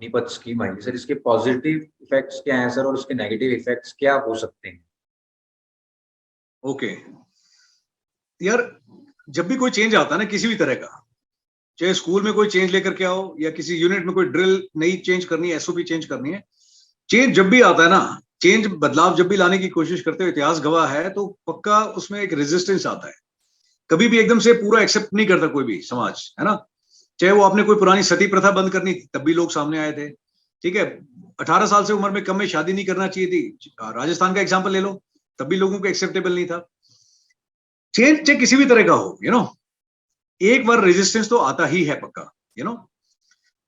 Agnipath scheme आई है sir, इसके positive effects क्या हैं सर और उसके नेगेटिव इफेक्ट्स क्या हो सकते हैं? ओके यार, जब भी कोई चेंज आता है ना किसी भी तरह का, चाहे स्कूल में कोई चेंज लेकर के आओ या किसी यूनिट में कोई ड्रिल नई चेंज करनी है, एसओपी चेंज करनी है, चेंज जब भी आता है ना, चेंज बदलाव जब भी लाने की कोशिश करते हो, इतिहास गवाह है, तो पक्का उसमें एक रेजिस्टेंस आता है। कभी भी एकदम से पूरा एक्सेप्ट नहीं करता कोई भी समाज, है ना। चाहे वो आपने कोई पुरानी सती प्रथा बंद करनी थी, तब भी लोग सामने आए थे। ठीक है, 18 साल से उम्र में कम में शादी नहीं करना चाहिए थी, राजस्थान का एग्जाम्पल ले लो, तब भी लोगों को एक्सेप्टेबल नहीं था। चेंज चाहे किसी भी तरह का हो, एक बार रेजिस्टेंस तो आता ही है पक्का। यू नो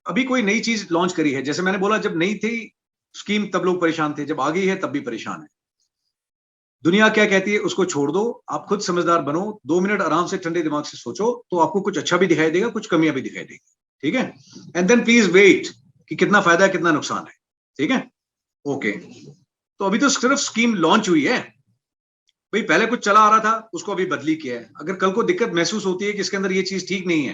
अभी कोई नई चीज लॉन्च करी है, जैसे मैंने बोला, जब नई थी स्कीम तब लोग परेशान थे, जब आ गई है तब भी परेशान है। दुनिया क्या कहती है उसको छोड़ दो, आप खुद समझदार बनो, 2 मिनट आराम से ठंडे दिमाग से सोचो, तो आपको कुछ अच्छा भी दिखाई देगा, कुछ कमियां भी दिखाई देगी। ठीक है, एंड देन प्लीज वेट कि कितना फायदा है कितना नुकसान है। ठीक है, ओके। तो अभी तो सिर्फ स्कीम लॉन्च हुई है भाई, पहले कुछ चला आ रहा था उसको अभी बदली किया है। अगर कल को दिक्कत महसूस होती है कि इसके अंदर ये चीज ठीक नहीं है,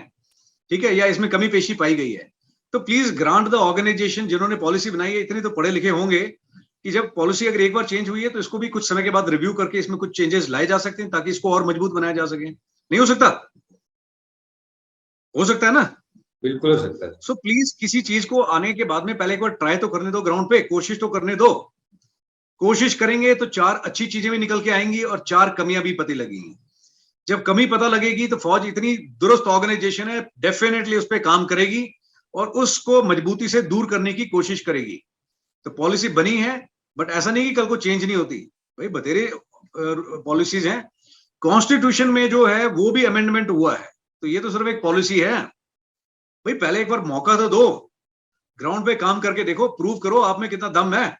ठीक है, या इसमें कमी पेशी पाई गई है, तो प्लीज ग्रांट द ऑर्गेनाइजेशन जिन्होंने पॉलिसी बनाई है, इतने तो पढ़े लिखे होंगे कि जब पॉलिसी अगर एक बार चेंज हुई है तो इसको भी कुछ समय के बाद रिव्यू करके इसमें कुछ चेंजेस लाए जा सकते हैं, ताकि इसको और मजबूत बनाया जा सके। नहीं हो सकता? हो सकता है ना? बिल्कुल हो सकता है। सो प्लीज किसी चीज को आने के बाद में पहले एक बार ट्राई तो करने दो, ग्राउंड पे कोशिश तो करने दो। कोशिश करेंगे तो 4 अच्छी चीजें भी निकल के आएंगी और 4 कमियां भी पता लगेंगी। जब कमी पता लगेगी तो फौज इतनी दुरुस्त ऑर्गेनाइजेशन है, डेफिनेटली उस पर काम करेगी और उसको मजबूती से दूर करने की कोशिश करेगी। तो पॉलिसी बनी है, बट ऐसा नहीं कि कल को चेंज नहीं होती। भाई बतेरे पॉलिसीज हैं, कॉन्स्टिट्यूशन में जो है वो भी अमेंडमेंट हुआ है, तो ये तो सिर्फ एक पॉलिसी है। भाई पहले एक बार मौका तो दो, ग्राउंड पे काम करके देखो, प्रूव करो आप में कितना दम है।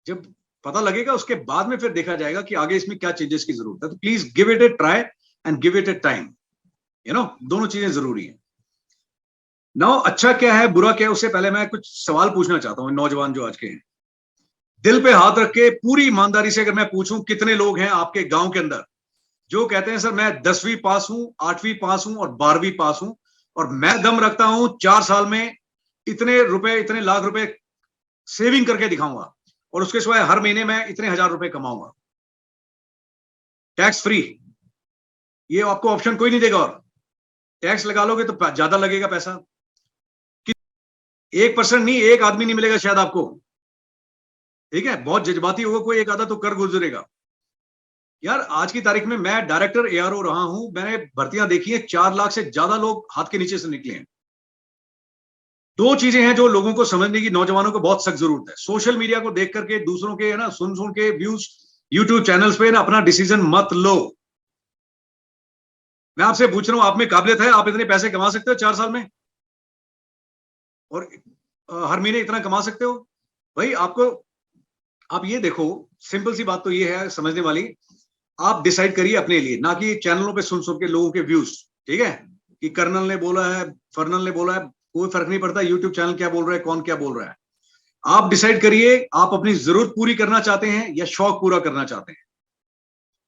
जब पता लगेगा उसके बाद में फिर देखा जाएगा कि आगे इसमें क्या चेंजेस की जरूरत है। तो please give it A try and give it A time. दोनों चीजें जरूरी है। नाउ अच्छा क्या है बुरा क्या है, उससे पहले मैं कुछ सवाल पूछना चाहता हूँ नौजवान जो आज के हैं। दिल पे हाथ रख के पूरी ईमानदारी से अगर मैं पूछूं, कितने लोग हैं आपके गांव के अंदर जो कहते हैं सर मैं 10वीं पास हूं, 8वीं पास हूं और 12वीं पास हूं, और मैं दम रखता हूं 4 साल में इतने रुपए, इतने लाख रुपए सेविंग करके दिखाऊंगा, और उसके सिवाय हर महीने में इतने हजार रुपए कमाऊंगा टैक्स फ्री। ये आपको ऑप्शन कोई नहीं देगा, और टैक्स लगा लोगे तो ज्यादा लगेगा पैसा। 1% नहीं, एक आदमी नहीं मिलेगा शायद आपको। ठीक है, बहुत जज्बाती होगा कोई एक आधा तो कर गुजरेगा। यार आज की तारीख में मैं डायरेक्टर एआरओ रहा हूं, मैंने भर्तियां देखी है, 4 लाख से ज्यादा लोग हाथ के नीचे से निकले हैं। 2 चीजें हैं जो लोगों को समझने की, नौजवानों को बहुत सख्त जरूरत है। सोशल मीडिया को देख करके दूसरों के, है ना, सुन सुन के व्यूज यूट्यूब चैनल्स पे ना अपना डिसीजन मत लो। मैं आपसे पूछ रहा हूं, आप में काबिलियत है? आप इतने पैसे कमा सकते हो 4 साल में, और हर महीने इतना कमा सकते हो? भाई आपको, आप ये देखो, सिंपल सी बात तो ये है समझने वाली, आप डिसाइड करिए अपने लिए, ना कि चैनलों पे सुन सुन के लोगों के व्यूज। ठीक है, कि कर्नल ने बोला है, फर्नल ने बोला है, कोई फर्क नहीं पड़ता यूट्यूब चैनल क्या बोल रहा है, कौन क्या बोल रहा है। आप डिसाइड करिए, आप अपनी जरूरत पूरी करना चाहते हैं या शौक पूरा करना चाहते हैं।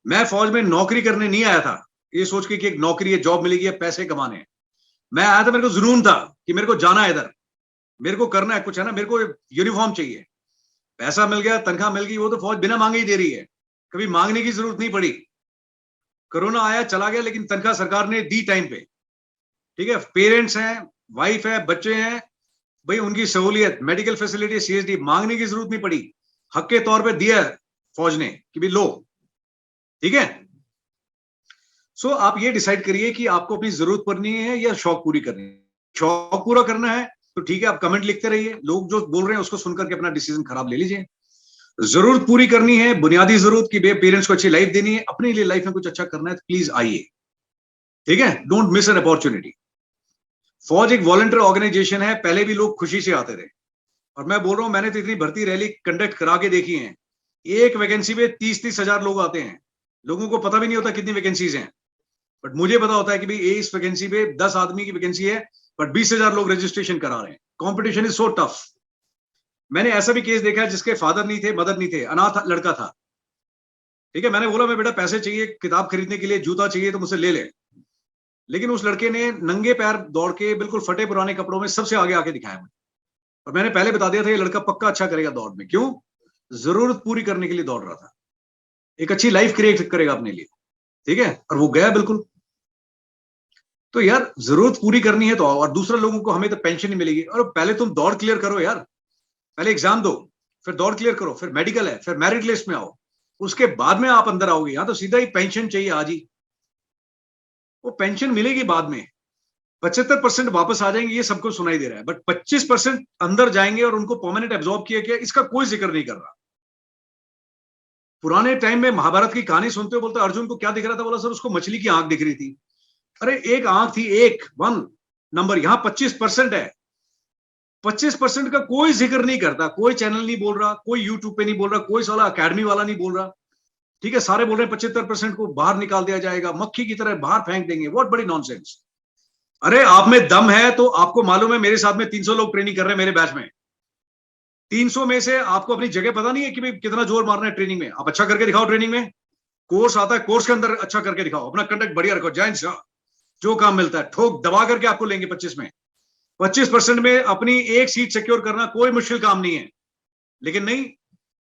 मैं फौज में नौकरी करने नहीं आया था ये सोच के कि एक नौकरी है, जॉब मिलेगी है, पैसे कमाने हैं। मैं आया था, मेरे को जुनून था कि मेरे को जाना है इधर, मेरे को करना है कुछ, है ना, मेरे को यूनिफॉर्म चाहिए। पैसा मिल गया, तनख्वाह मिल गई, वो तो फौज बिना मांगे ही दे रही है, कभी मांगने की जरूरत नहीं पड़ी। कोरोना आया चला गया, लेकिन तनख्वाह सरकार ने दी टाइम पे। ठीक है, पेरेंट्स हैं, वाइफ है, बच्चे हैं, भाई उनकी सहूलियत, मेडिकल फैसिलिटी, सीएसडी, मांगने की जरूरत नहीं पड़ी, हक के तौर पे दिया फौज ने कि भी लो। ठीक है, सो आप ये डिसाइड करिए कि आपको अपनी जरूरत करनी है या शौक पूरी करनी है। शौक पूरा करना है तो ठीक है, आप कमेंट लिखते रहिए, लोग जो बोल रहे हैं उसको सुनकर के अपना डिसीजन खराब ले लीजिए। जरूरत पूरी करनी है, बुनियादी जरूरत की, पेरेंट्स को अच्छी लाइफ देनी है, अपने लिए लाइफ में कुछ अच्छा करना है, तो प्लीज आइए। ठीक है, डोंट मिस एन अपॉर्चुनिटी। फौज एक वॉलंटियर ऑर्गेनाइजेशन है, पहले भी लोग खुशी से आते थे, और मैं बोल रहा हूं मैंने तो इतनी भर्ती रैली कंडक्ट करा के देखी है, एक वैकेंसी पे 30-30 हजार लोग आते हैं। लोगों को पता भी नहीं होता कितनी वैकेंसीज हैं, बट मुझे पता होता है कि भाई इस वैकेंसी पे 10 आदमी की वैकेंसी है, बट 20,000 लोग रजिस्ट्रेशन करा रहे हैं। Competition is so tough. मैंने ऐसा भी केस देखा है जिसके फादर नहीं थे, मदर नहीं थे, अनाथ लड़का था। ठीक है, मैंने बोला मैं बेटा पैसे चाहिए किताब खरीदने के लिए, जूता चाहिए तो मुझसे ले ले, लेकिन उस लड़के ने नंगे पैर दौड़ के बिल्कुल फटे पुराने कपड़ों में सबसे आगे आके दिखाया मुझे। और मैंने पहले बता दिया था ये लड़का पक्का अच्छा करेगा दौड़ में। क्यों? जरूरत पूरी करने के लिए दौड़ रहा था, एक अच्छी लाइफ क्रिएट करेगा अपने लिए, ठीक है, और वो गया बिल्कुल। तो यार जरूरत पूरी करनी है तो आओ, और दूसरे लोगों को हमें तो पेंशन नहीं मिलेगी। और पहले तुम दौड़ क्लियर करो यार, पहले एग्जाम दो, फिर दौड़ क्लियर करो, फिर मेडिकल है, फिर मेरिट लिस्ट में आओ, उसके बाद में आप अंदर आओगे। यहां तो सीधा ही पेंशन चाहिए आज ही, वो पेंशन मिलेगी बाद में। 75% वापस आ जाएंगे, ये सबको सुनाई दे रहा है, बट 25% अंदर जाएंगे और उनको परमानेंट एब्जॉर्ब किया गया, इसका कोई जिक्र नहीं कर रहा। पुराने टाइम में महाभारत की कहानी सुनते हो, बोलते अर्जुन को क्या दिख रहा था, बोला सर उसको मछली की आंख दिख रही थी। अरे एक आंख थी, एक वन नंबर, यहां 25% है। 25% का कोई जिक्र नहीं करता, कोई चैनल नहीं बोल रहा, कोई यूट्यूब पे नहीं बोल रहा, कोई साला अकेडमी वाला नहीं बोल रहा, ठीक है। सारे बोल रहे हैं 75% को बाहर निकाल दिया जाएगा, मक्खी की तरह बाहर फेंक देंगे। व्हाट बड़ी नॉनसेंस। अरे आप में दम है तो आपको मालूम है, मेरे साथ में 300 लोग ट्रेनिंग कर रहे हैं मेरे बैच में। 300 में से आपको अपनी जगह पता नहीं है कि भाई कितना जोर मारना है ट्रेनिंग में। आप अच्छा करके दिखाओ, ट्रेनिंग में कोर्स आता है, कोर्स के अंदर अच्छा करके दिखाओ, अपना कंडक्ट बढ़िया रखो, जय शाह, जो काम मिलता है ठोक दबा करके आपको लेंगे 25 में। 25% में अपनी एक सीट सिक्योर करना कोई मुश्किल काम नहीं है। लेकिन नहीं,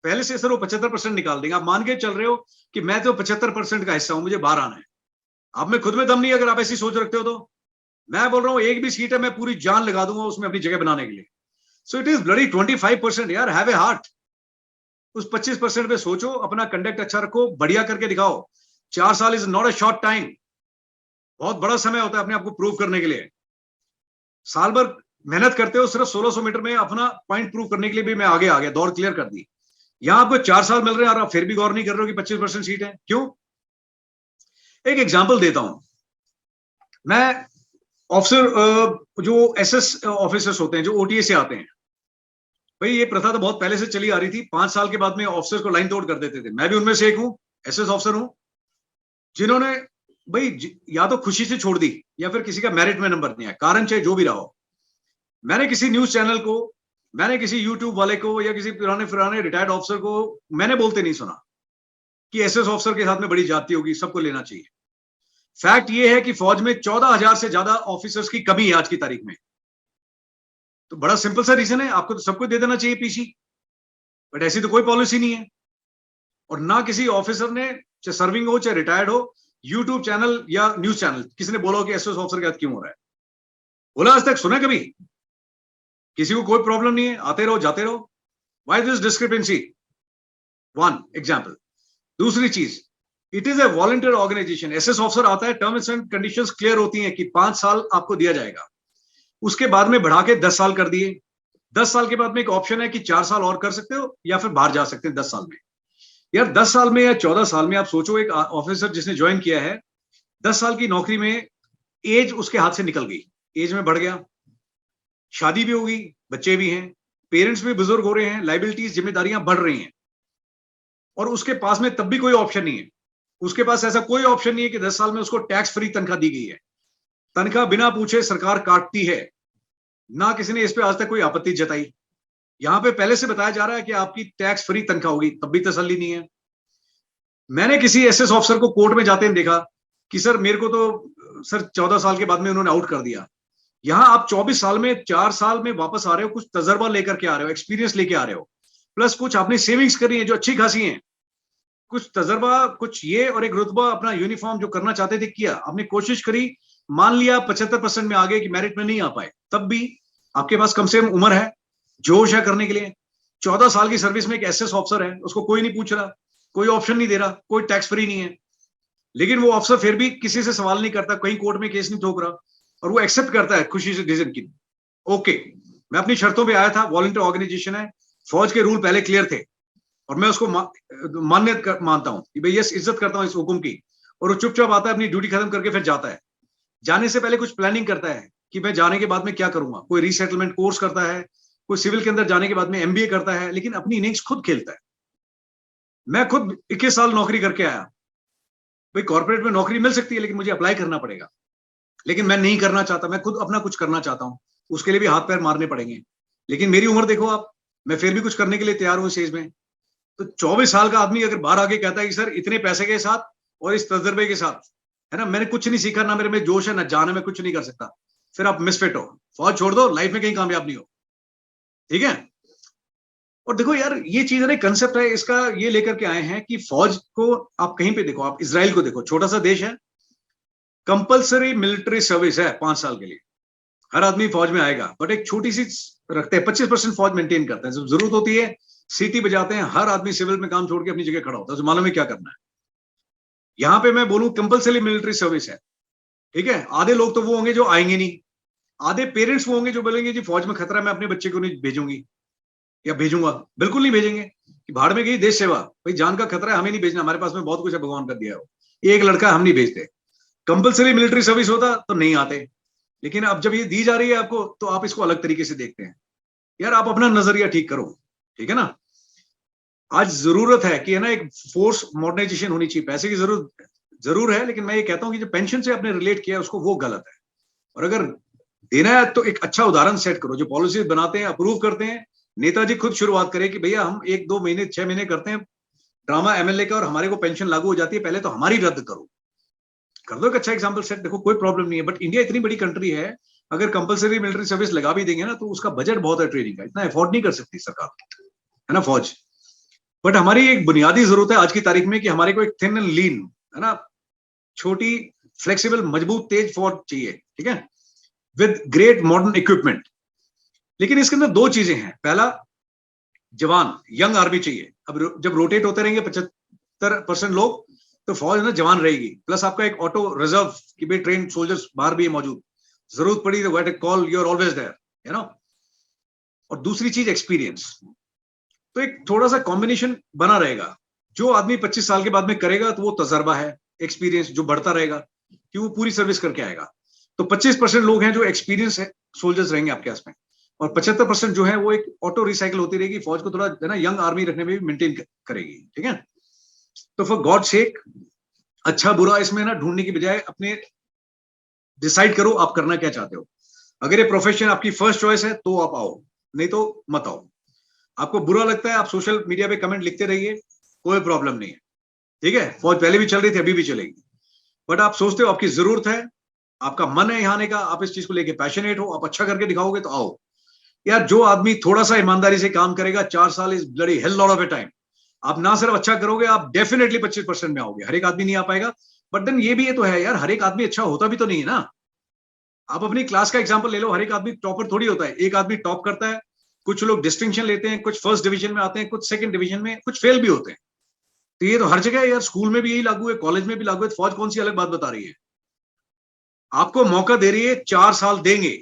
पहले से सर वो 75% निकाल देंगे। आप मान के चल रहे हो कि मैं तो 75% का हिस्सा हूं, मुझे बाहर आना है। आप में खुद में दम नहीं, अगर आप ऐसी सोच रखते हो तो। मैं बोल रहा हूं एक भी सीट है, मैं पूरी जान लगा दूंगा उसमें अपनी जगह बनाने के लिए। सो इट इज ब्लडी 25% यार, हैव ए हार्ट। उस 25% पे सोचो, अपना कंडक्ट अच्छा रखो, बढ़िया करके दिखाओ। 4 साल is not a short time, बहुत बड़ा समय होता है अपने आप को प्रूव करने के लिए। साल भर मेहनत करते हो, सिर्फ 1600 मीटर में अपना पॉइंट प्रूव करने के लिए भी मैं आगे आ गया, दौड़ क्लियर कर दी। यहां आपको 4 साल मिल रहे हैं और आप फिर भी गौर नहीं कर रहे हो कि 25% सीट है। क्यों? एक एग्जाम्पल देता हूं मैं। ऑफिसर जो एसएस ऑफिसर्स होते हैं, जो ओटीए से आते हैं, भाई ये प्रथा तो बहुत पहले से चली आ रही थी। 5 साल के बाद में ऑफिसर्स को लाइन तोड़ कर देते थे। मैं भी उनमें से एक हूं, एसएस ऑफिसर हूं, जिन्होंने भाई या तो खुशी से छोड़ दी या फिर किसी का मेरिट में नंबर नहीं आया, कारण चाहे जो भी रहा हो। मैंने किसी न्यूज चैनल को, मैंने किसी यूट्यूब वाले को या किसी पुराने रिटायर्ड ऑफिसर को मैंने बोलते नहीं सुना कि एसएस ऑफिसर के साथ में बड़ी जाती होगी, सबको लेना चाहिए। फैक्ट ये है कि फौज में 14,000 से ज्यादा ऑफिसर्स की कमी है आज की तारीख में। तो बड़ा सिंपल सा रीजन है, आपको तो सबको दे देना चाहिए पीसी, बट ऐसी तो कोई पॉलिसी नहीं है। और ना किसी ऑफिसर ने, चाहे सर्विंग हो चाहे रिटायर्ड हो, यूट्यूब चैनल या न्यूज चैनल, किसी ने बोला कि एसएस ऑफिसर के साथ क्यों हो रहा है, बोला आज तक सुना कभी? किसी को कोई प्रॉब्लम नहीं है, आते रहो जाते रहो। Why this discrepancy? One example. दूसरी चीज, it is a volunteer organization. SS officer आता है, टर्म्स एंड कंडीशंस क्लियर होती हैं कि 5 साल आपको दिया जाएगा, उसके बाद में बढ़ा के 10 साल कर दिए। 10 साल के बाद में एक ऑप्शन है कि 4 साल और कर सकते हो या फिर बाहर जा सकते हैं 10 साल में। यार 10 साल में या 14 साल में आप सोचो, एक ऑफिसर जिसने ज्वाइन किया है 10 साल की नौकरी में, एज उसके हाथ से निकल गई, एज में बढ़ गया, शादी भी होगी, बच्चे भी हैं, पेरेंट्स भी बुजुर्ग हो रहे हैं, लाइबिलिटीज जिम्मेदारियां बढ़ रही हैं, और उसके पास में तब भी कोई ऑप्शन नहीं है। उसके पास ऐसा कोई ऑप्शन नहीं है कि 10 साल में उसको टैक्स फ्री तनख्वाह दी गई है। तनख्वाह बिना पूछे सरकार काटती है, ना किसी ने इस पे आज तक कोई आपत्ति जताई। यहां पे पहले से बताया जा रहा है कि आपकी टैक्स फ्री तनख्वाह होगी, तब भी तसल्ली नहीं है। मैंने किसी एसएस ऑफिसर को कोर्ट में जाते हैं देखा कि सर मेरे को तो सर 14 साल के बाद में उन्होंने आउट कर दिया। यहां आप 24 साल में 4 साल में वापस आ रहे हो, कुछ तजर्बा लेकर के आ रहे हो, एक्सपीरियंस लेके आ रहे हो, प्लस कुछ आपने सेविंग्स करी है जो अच्छी खासी है, कुछ तजर्बा, कुछ ये, और एक रुतबा अपना यूनिफॉर्म जो करना चाहते थे किया, आपने कोशिश करी, मान लिया 75% में आ गए कि मेरिट में नहीं आ पाए, तब भी आपके पास कम से कम उम्र है, जोश है करने के लिए। 14 साल की सर्विस में एक एसएस ऑफिसर है, उसको कोई नहीं पूछ रहा, कोई ऑप्शन नहीं दे रहा, कोई टैक्स फ्री नहीं है, लेकिन वो अफसर फिर भी किसी से सवाल नहीं करता, कहीं कोर्ट में केस नहीं ठोक रहा, और वो एक्सेप्ट करता है खुशी से डिसीजन की। ओके, मैं अपनी शर्तों पे आया था, वॉलंटियर ऑर्गेनाइजेशन है, फौज के रूल पहले क्लियर थे, और मैं उसको मान्य मानता हूं कि भाई यस, इज्जत करता हूं इस हुक्म की, और वो चुपचाप आता है, अपनी ड्यूटी खत्म करके फिर जाता है। जाने से पहले कुछ प्लानिंग करता है कि मैं जाने के बाद में क्या करूंगा, कोई रीसेटलमेंट कोर्स करता है, कोई सिविल के अंदर जाने के बाद में एमबीए करता है, लेकिन अपनी इनिंग्स खुद खेलता है। मैं खुद 21 साल नौकरी करके आया, भाई कॉर्पोरेट में नौकरी मिल सकती है लेकिन मुझे अप्लाई करना पड़ेगा, लेकिन मैं नहीं करना चाहता, मैं खुद अपना कुछ करना चाहता हूं, उसके लिए भी हाथ पैर मारने पड़ेंगे। लेकिन मेरी उम्र देखो आप, मैं फिर भी कुछ करने के लिए तैयार हूं इस एज में। तो 24 साल का आदमी अगर बाहर आके कहता है कि सर इतने पैसे के साथ और इस तजर्बे के साथ, है ना, मैंने कुछ नहीं सीखा, ना मेरे में जोश है, ना जान है, मैं कुछ नहीं कर सकता, फिर आप मिसफिट हो, फौज छोड़ दो, लाइफ में कहीं कामयाब नहीं हो। ठीक है। और देखो यार, ये चीज है, कंसेप्ट है इसका, ये लेकर के आए हैं कि फौज को आप कहीं पे देखो, आप इजराइल को देखो, छोटा सा देश है, कंपल्सरी मिलिट्री सर्विस है 5 साल के लिए, हर आदमी फौज में आएगा, बट एक छोटी सी रखते हैं, 25% फौज मेंटेन करते हैं, जब जरूरत होती है सीटी बजाते हैं, हर आदमी सिविल में काम छोड़ के अपनी जगह खड़ा होता है, तो मालूम है क्या करना है। यहां पे मैं बोलूं कंपल्सरी मिलिट्री सर्विस है, ठीक है। आधे लोग तो वो होंगे जो आएंगे नहीं, आधे पेरेंट्स वो होंगे जो बोलेंगे जी फौज में खतरा है, मैं अपने बच्चे को नहीं भेजूंगी या भेजूंगा, बिल्कुल नहीं भेजेंगे कि भाड़ में गई देश सेवा, भाई जान का खतरा है, हमें नहीं भेजना, हमारे पास में बहुत कुछ है, भगवान कर दिया है, एक लड़का हम नहीं भेजते। कंपल्सरी मिलिट्री सर्विस होता तो नहीं आते, लेकिन अब जब ये दी जा रही है आपको, तो आप इसको अलग तरीके से देखते हैं। यार आप अपना नजरिया ठीक करो, ठीक है ना। आज जरूरत है कि है ना, एक फोर्स मॉडर्नाइजेशन होनी चाहिए, पैसे की जरूरत जरूर है, लेकिन मैं ये कहता हूं कि जो पेंशन से आपने रिलेट किया उसको, वो गलत है। और अगर देना है तो एक अच्छा उदाहरण सेट करो, जो पॉलिसी बनाते हैं, अप्रूव करते हैं, नेताजी खुद शुरुआत करें कि भैया हम 1-2 महीने 6 महीने करते हैं ड्रामा एमएलए का, और हमारे को पेंशन लागू हो जाती है, पहले तो हमारी रद्द करो, कर दो एक अच्छा एग्जाम्पल सेट, देखो कोई प्रॉब्लम नहीं है। बट इंडिया इतनी बड़ी कंट्री है, अगर कंपलसरी मिलिट्री सर्विस लगा भी देंगे ना, तो उसका बजट बहुत है ट्रेनिंग का, इतना अफोर्ड नहीं कर सकती सरकार, है ना, फौज। बट हमारी एक बुनियादी जरूरत है आज की तारीख में कि हमारे को एक थिन एंड लीन, है ना, छोटी, फ्लेक्सिबल, मजबूत, तेज फौज चाहिए, ठीक है, विद ग्रेट मॉडर्न इक्विपमेंट। लेकिन इसके अंदर दो चीजें हैं, पहला जवान, यंग आर्मी चाहिए। अब जब रोटेट होते रहेंगे 75% लोग, तो फौज ना जवान रहेगी, प्लस आपका एक ऑटो रिजर्व की भी ट्रेन सोल्जर्स बाहर भी है मौजूद, जरूरत पड़ी तो what call, you are always there, you know. और दूसरी चीज एक्सपीरियंस, तो एक थोड़ा सा कॉम्बिनेशन बना रहेगा। जो आदमी 25 साल के बाद में करेगा, तो वो तजर्बा है, एक्सपीरियंस जो बढ़ता रहेगा, कि वो पूरी सर्विस करके आएगा। तो 25% लोग हैं जो एक्सपीरियंस है सोल्जर्स रहेंगे आपके पास में, और 75% जो है वो एक ऑटो रिसाइकिल होती रहेगी, फौज को थोड़ा है ना यंग आर्मी रखने में भी मेंटेन करेगी, ठीक है। तो फॉर गॉड सेक, अच्छा बुरा इसमें ना ढूंढने की बजाय अपने डिसाइड करो आप करना क्या चाहते हो। अगर ये प्रोफेशन आपकी फर्स्ट चॉइस है तो आप आओ, नहीं तो मत आओ। आपको बुरा लगता है, आप सोशल मीडिया पे कमेंट लिखते रहिए, कोई प्रॉब्लम नहीं है, ठीक है। फौज पहले भी चल रही थी, अभी भी चलेगी। बट आप सोचते हो आपकी जरूरत है, आपका मन है यहाँ आने का, आप इस चीज को लेके पैशनेट हो, आप अच्छा करके दिखाओगे तो आओ। यार जो आदमी थोड़ा सा ईमानदारी से काम करेगा, 4 साल is bloody hell lot of A time. आप ना सिर्फ अच्छा करोगे, आप डेफिनेटली 25% में आओगे। हर एक आदमी नहीं आ पाएगा, बट देन ये भी ये तो है यार, हर एक आदमी अच्छा होता भी तो नहीं है ना। आप अपनी क्लास का एग्जाम्पल ले लो, हर एक आदमी टॉपर थोड़ी होता है, एक आदमी टॉप करता है, कुछ लोग डिस्टिंक्शन लेते हैं, कुछ फर्स्ट डिवीजन में आते हैं, कुछ सेकंड डिवीजन में, कुछ फेल भी होते हैं। तो ये तो हर जगह है यार, स्कूल में भी यही लागू है, कॉलेज में भी लागू है, तो फौज कौन सी अलग बात बता रही है। आपको मौका दे रही है, 4 साल देंगे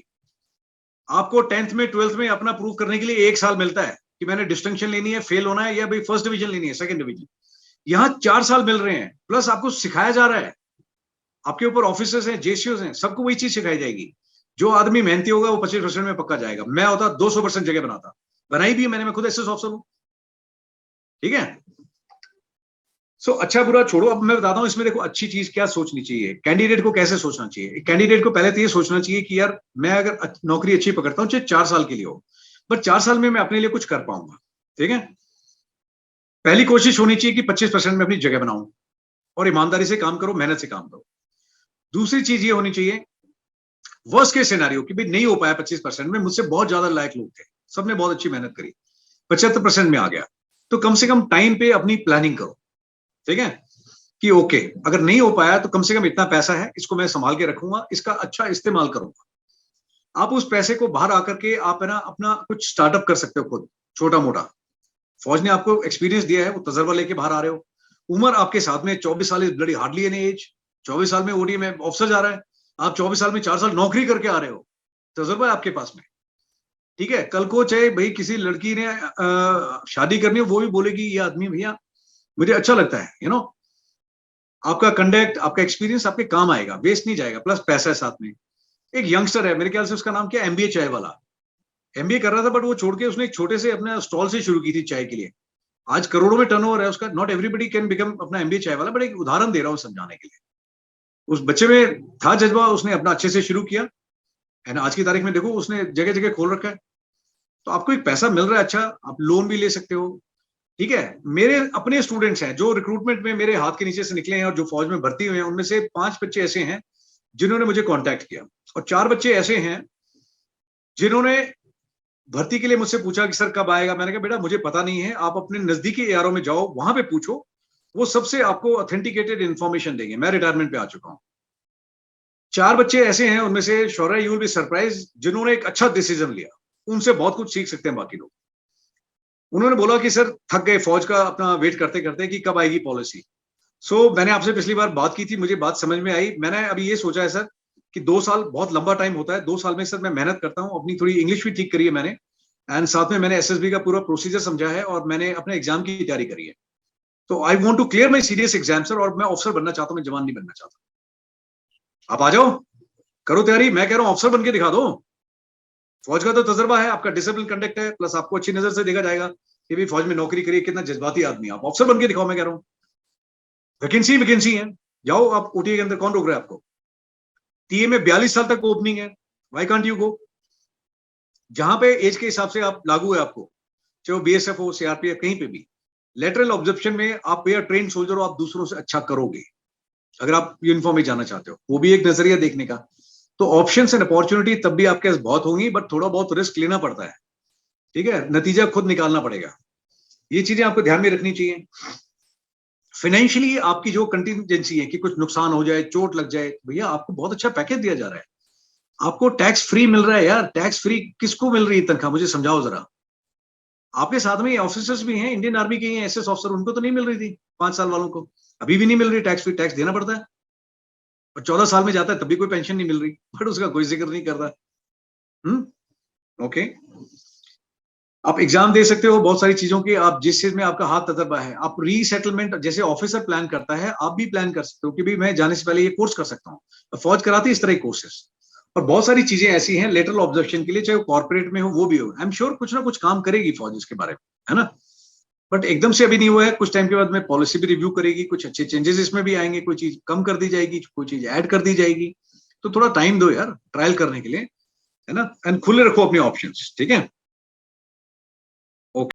आपको, 10th में 12th में अपना प्रूव करने के लिए 1 साल मिलता है कि मैंने डिस्टिंक्शन लेनी है, फेल होना है, या भाई फर्स्ट डिवीजन लेनी है, सेकंड डिवीजन। यहाँ 4 साल मिल रहे हैं, प्लस आपको सिखाया जा रहा है, आपके ऊपर ऑफिसर्स हैं, जेसीओस हैं, सबको वही चीज सिखाई जाएगी। जो आदमी मेहनती होगा वो 25% में पक्का जाएगा। मैं होता 200% जगह बनाता, बनाई भी है मैंने, मैं खुद एसएस ऑफिसर हूं, ठीक है। सो अच्छा बुरा छोड़ो, अब मैं बताता हूं इसमें देखो अच्छी चीज क्या सोचनी चाहिए, कैंडिडेट को कैसे सोचना चाहिए। कैंडिडेट को पहले तो ये सोचना चाहिए कि यार मैं अगर नौकरी अच्छी पकड़ता हूँ, चाहे 4 साल के लिए हो, बट 4 साल में मैं अपने लिए कुछ कर पाऊंगा, ठीक है। पहली कोशिश होनी चाहिए कि 25% में अपनी जगह बनाऊं, और ईमानदारी से काम करो, मेहनत से काम करो। दूसरी चीज ये होनी चाहिए, वर्स्ट केस सिनेरियो कि भाई नहीं हो पाया 25% में, मुझसे बहुत ज्यादा लायक लोग थे, सबने बहुत अच्छी मेहनत करी, 75% में आ गया, तो कम से कम टाइम पे अपनी प्लानिंग करो, ठीक है, कि ओके अगर नहीं हो पाया तो कम से कम इतना पैसा है, इसको मैं संभाल के रखूंगा, इसका अच्छा इस्तेमाल करूंगा। आप उस पैसे को बाहर आकर के आप है ना अपना कुछ स्टार्टअप कर सकते हो खुद, छोटा मोटा। फौज ने आपको एक्सपीरियंस दिया है, वो तजर्बा लेके बाहर आ रहे हो, उम्र आपके साथ में 24 साल is bloody hardly any as. 24 साल में ओडी में ऑफिसर जा रहा है, आप 24 साल में 4 साल नौकरी करके आ रहे हो, तजर्बा है आपके पास में, ठीक है। कल को चाहे भाई किसी लड़की ने शादी करनी हो, वो भी बोलेगी ये आदमी भैया मुझे अच्छा लगता है, यू नो। आपका कंडक्ट, आपका एक्सपीरियंस आपके काम आएगा, वेस्ट नहीं जाएगा, प्लस पैसा है साथ में। एक यंगस्टर है, मेरे ख्याल से उसका नाम क्या, एमबीए चाय वाला, एमबीए कर रहा था, बट वो छोड़ के उसने एक छोटे से अपने स्टॉल से शुरू की थी चाय के लिए, आज करोड़ों में टर्नओवर है उसका। नॉट एवरीबडी कैन बिकम अपना एमबीए चाय वाला, बट एक उदाहरण दे रहा हूँ समझाने के लिए। उस बच्चे में था जज्बा, उसने अपना अच्छे से शुरू किया, है ना। आज की तारीख में देखो उसने जगह जगह खोल रखा है, तो आपको एक पैसा मिल रहा है अच्छा, आप लोन भी ले सकते हो, ठीक है। मेरे अपने स्टूडेंट्स हैं जो रिक्रूटमेंट में मेरे हाथ के नीचे से निकले हैं और जो फौज में भर्ती हुए हैं, उनमें से 5 बच्चे ऐसे हैं जिन्होंने मुझे कांटेक्ट किया, और 4 बच्चे ऐसे हैं जिन्होंने भर्ती के लिए मुझसे पूछा कि सर कब आएगा, मैंने कहा बेटा मुझे पता नहीं है, आप अपने नजदीकी एआरओ में जाओ, वहां पे पूछो, वो सबसे आपको ऑथेंटिकेटेड इन्फॉर्मेशन देंगे। मैं रिटायरमेंट पे आ चुका हूं। 4 बच्चे ऐसे हैं उनमें से, शौर्य यू विल बी सरप्राइज, जिन्होंने एक अच्छा डिसीजन लिया, उनसे बहुत कुछ सीख सकते हैं बाकी लोग। उन्होंने बोला कि सर थक गए फौज का अपना वेट करते करते कि कब आएगी पॉलिसी। मैंने आपसे पिछली बार बात की थी, मुझे बात समझ में आई। मैंने अभी ये सोचा है सर कि 2 साल बहुत लंबा टाइम होता है, 2 साल में सर मैं मेहनत करता हूँ, अपनी थोड़ी इंग्लिश भी ठीक करी है मैंने, एंड साथ में मैंने एसएसबी का पूरा प्रोसीजर समझा है और मैंने अपने एग्जाम की तैयारी करी है। तो I want to clear my serious exam sir, और मैं ऑफिसर बनना चाहता हूँ, मैं जवान नहीं बनना चाहता। आप आ जाओ, करो तैयारी, मैं कह रहा हूँ ऑफिसर बन के दिखा दो। फौज का तो तजर्बा है, आपका डिसिप्लिन कंडक्ट है, प्लस आपको अच्छी नजर से देखा जाएगा कि भी फौज में नौकरी करिए, कितना जज्बाती आदमी, आप ऑफिसर बन के दिखाओ। मैं कह रहा हूँ वैकेंसी है, जाओ आप ओटीए के अंदर, कौन रोक रहा है आपको? टीए में 42 साल तक ओपनिंग है, व्हाई कांट यू गो? जहां पे एज के हिसाब से आप लागू है आपको, चाहे वो बीएसएफ हो, सीआरपीएफ, कहीं पे भी लेटरल ऑब्जर्वेशन में आप पे ट्रेन सोल्जर हो, आप दूसरों से अच्छा करोगे अगर आप यूनिफॉर्म में जाना चाहते हो। वो भी एक नजरिया देखने का। तो ऑप्शन एंड अपॉर्चुनिटी तब भी आपके पास बहुत होंगी, बट थोड़ा बहुत रिस्क लेना पड़ता है, ठीक है, नतीजा खुद निकालना पड़ेगा। ये चीजें आपको ध्यान में रखनी चाहिए। फाइनेंशियली आपकी जो कंटिजेंसी है कि कुछ नुकसान हो जाए, चोट लग जाए, भैया आपको बहुत अच्छा पैकेज दिया जा रहा है, आपको टैक्स फ्री मिल रहा है यार। टैक्स फ्री किसको मिल रही है तनख्वाह, मुझे समझाओ जरा। आपके साथ में ऑफिसर्स भी हैं, इंडियन आर्मी के हैं एसएस ऑफिसर, उनको तो नहीं मिल रही थी 5 साल वालों को, अभी भी नहीं मिल रही टैक्स फ्री, टैक्स देना पड़ता है। और 14 साल में जाता है तब भी कोई पेंशन नहीं मिल रही, बट उसका कोई जिक्र नहीं कर रहा। ओके, आप एग्जाम दे सकते हो बहुत सारी चीजों की, आप जिस चीज में आपका हाथ तजर्बा है, आप रीसेटलमेंट जैसे ऑफिसर प्लान करता है, आप भी प्लान कर सकते हो कि भी मैं जाने से पहले ये कोर्स कर सकता हूँ। फौज कराती है इस तरह के कोर्सेस, और बहुत सारी चीजें ऐसी हैं लेटरल ऑब्जर्वेशन के लिए, चाहे वो कॉर्पोरेट में हो वो भी हो। आई एम श्योर कुछ ना कुछ काम करेगी फौज इसके बारे में, है ना? बट एकदम से अभी नहीं हुआ है, कुछ टाइम के बाद में पॉलिसी भी रिव्यू करेगी, कुछ अच्छे चेंजेस इसमें भी आएंगे, कोई चीज कम कर दी जाएगी, कोई चीज ऐड कर दी जाएगी। तो थोड़ा टाइम दो यार ट्रायल करने के लिए, है ना? एंड खुले रखो अपने ऑप्शंस, ठीक है?